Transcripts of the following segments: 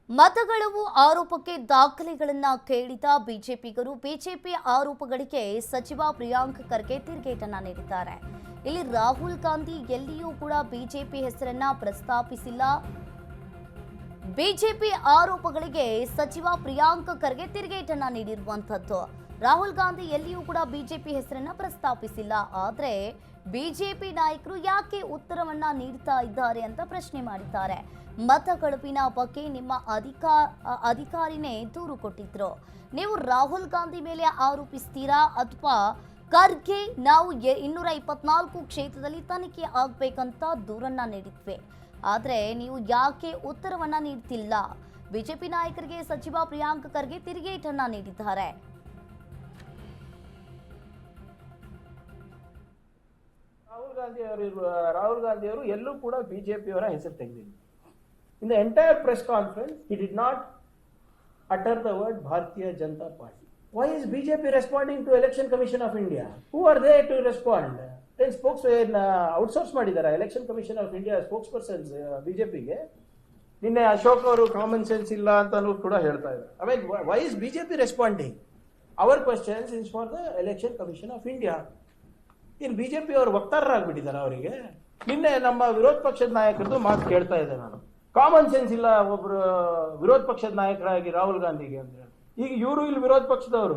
ಮತಗಳವು ಆರೋಪಕ್ಕೆ ದಾಖಲೆಗಳನ್ನ ಕೇಳಿದ ಬಿಜೆಪಿಗರು ಬಿಜೆಪಿ ಆರೋಪಗಳಿಗೆ ಸಚಿವ ಪ್ರಿಯಾಂಕ್ ಖರ್ಗೆ ತಿರುಗೇಟನ್ನ ನೀಡಿದ್ದಾರೆ. ಇಲ್ಲಿ ರಾಹುಲ್ ಗಾಂಧಿ ಎಲ್ಲಿಯೂ ಕೂಡ ಬಿಜೆಪಿ ಹೆಸರನ್ನ ಪ್ರಸ್ತಾಪಿಸಿಲ್ಲ. ಬಿಜೆಪಿ ಆರೋಪಗಳಿಗೆ ಸಚಿವ ಪ್ರಿಯಾಂಕ್ ಖರ್ಗೆ ತಿರುಗೇಟನ್ನ ನೀಡಿರುವಂತದ್ದು. ರಾಹುಲ್ ಗಾಂಧಿ ಎಲ್ಲಿಯೂ ಕೂಡ ಬಿಜೆಪಿ ಹೆಸರನ್ನ ಪ್ರಸ್ತಾಪಿಸಿಲ್ಲ. ಆದರೆ ಬಿಜೆಪಿ ನಾಯಕರು ಯಾಕೆ ಉತ್ತರವನ್ನ ನೀಡ್ತಾ ಇದ್ದಾರೆ ಅಂತ ಪ್ರಶ್ನೆ ಮಾಡಿದ್ದಾರೆ. ಮತಗಳುಪಿನ ಬಗ್ಗೆ ನಿಮ್ಮ ಅಧಿಕಾರಿನೇ ದೂರು ಕೊಟ್ಟಿದ್ರು. ನೀವು ರಾಹುಲ್ ಗಾಂಧಿ ಮೇಲೆ ಆರೋಪಿಸ್ತೀರಾ ಅಥವಾ ಖರ್ಗೆ ನಾವು 224 ಕ್ಷೇತ್ರದಲ್ಲಿ ತನಿಖೆ ಆಗ್ಬೇಕಂತ ದೂರನ್ನ ನೀಡಿದ್ವಿ. ಆದರೆ ನೀವು ಯಾಕೆ ಉತ್ತರವನ್ನ ನೀಡ್ತಿಲ್ಲ? ಬಿಜೆಪಿ ನಾಯಕರಿಗೆ ಸಚಿವ ಪ್ರಿಯಾಂಕ್ ಖರ್ಗೆ ತಿರುಗೇಟನ್ನ ನೀಡಿದ್ದಾರೆ. ರಾಹುಲ್ ಗಾಂಧಿ ಅವರು ಎಲ್ಲೂ ಕೂಡ ಬಿಜೆಪಿಯವರ ಹೆಸರು ತೆಗೆದಿಲ್ಲ. In the entire press conference, he did not utter the word Bharatiya Janata Party. Why is BJP responding to Election Commission of India? Who are they to respond? Then outsource ಮಾಡಿದಾರ Election Commission of India spokespersons ಬಿಜೆಪಿಗೆ. ನಿನ್ನೆ ಅಶೋಕ್ ಅವರು common sense ಇಲ್ಲ ಅಂತಾನೂ ಕೂಡ ಹೇಳ್ತಾ ಇದ್ದಾರೆ. I mean, why is BJP responding? Our questions is for the Election Commission of India. ಇನ್ನು ಬಿಜೆಪಿ ಅವರು ವಕ್ತಾರರಾಗ್ಬಿಟ್ಟಿದ್ದಾರೆ. ಅವರಿಗೆ ನಿನ್ನೆ ನಮ್ಮ ವಿರೋಧ ಪಕ್ಷದ ನಾಯಕರದ್ದು ಮಾತು ಕೇಳ್ತಾ ಇದ್ದೆ ನಾನು. ಕಾಮನ್ ಸೆನ್ಸ್ ಇಲ್ಲ ಒಬ್ರು ವಿರೋಧ ಪಕ್ಷದ ನಾಯಕರಾಗಿ ರಾಹುಲ್ ಗಾಂಧಿಗೆ ಅಂತ ಹೇಳಿ. ಈಗ ಇವರು ಇಲ್ಲಿ ವಿರೋಧ ಪಕ್ಷದವರು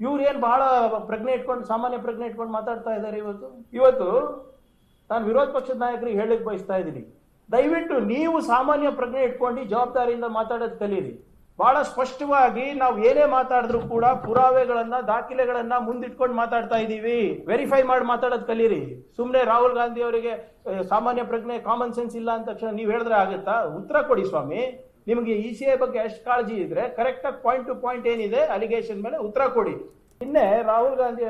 ಇವ್ರು ಏನ್ ಬಹಳ ಪ್ರಜ್ಞೆ ಇಟ್ಕೊಂಡು ಸಾಮಾನ್ಯ ಪ್ರಜ್ಞೆ ಇಟ್ಕೊಂಡು ಮಾತಾಡ್ತಾ ಇದ್ದಾರೆ. ಇವತ್ತು ನಾನು ವಿರೋಧ ಪಕ್ಷದ ನಾಯಕರಿಗೆ ಹೇಳಕ್ ಬಯಸ್ತಾ ಇದ್ದೀನಿ, ದಯವಿಟ್ಟು ನೀವು ಸಾಮಾನ್ಯ ಪ್ರಜ್ಞೆ ಇಟ್ಕೊಂಡು ಜವಾಬ್ದಾರಿಯಿಂದ ಮಾತಾಡೋದು ಕಲೀರಿ. ಬಹಳ ಸ್ಪಷ್ಟವಾಗಿ ನಾವು ಏನೇ ಮಾತಾಡಿದ್ರು ಕೂಡ ಪುರಾವೆಗಳನ್ನ ದಾಖಲೆಗಳನ್ನ ಮುಂದಿಟ್ಕೊಂಡು ಮಾತಾಡ್ತಾ ಇದೀವಿ. ವೆರಿಫೈ ಮಾಡಿ ಮಾತಾಡೋದು ಕಲೀರಿ. ಸುಮ್ನೆ ರಾಹುಲ್ ಗಾಂಧಿ ಅವರಿಗೆ ಸಾಮಾನ್ಯ ಪ್ರಜ್ಞೆ ಕಾಮನ್ ಸೆನ್ಸ್ ಇಲ್ಲ ಅಂತ ತಕ್ಷಣ ನೀವು ಹೇಳಿದ್ರೆ ಆಗುತ್ತಾ? ಉತ್ತರ ಕೊಡಿ ಸ್ವಾಮಿ. ನಿಮಗೆ ಇಸಿಐ ಬಗ್ಗೆ ಎಷ್ಟು ಕಾಳಜಿ ಇದ್ರೆ ಕರೆಕ್ಟ್ ಆಗಿ ಪಾಯಿಂಟ್ ಟು ಪಾಯಿಂಟ್ ಏನಿದೆ ಅಲಿಗೇಷನ್ ಮೇಲೆ ಉತ್ತರ ಕೊಡಿ. ನಿನ್ನೆ ರಾಹುಲ್ ಗಾಂಧಿ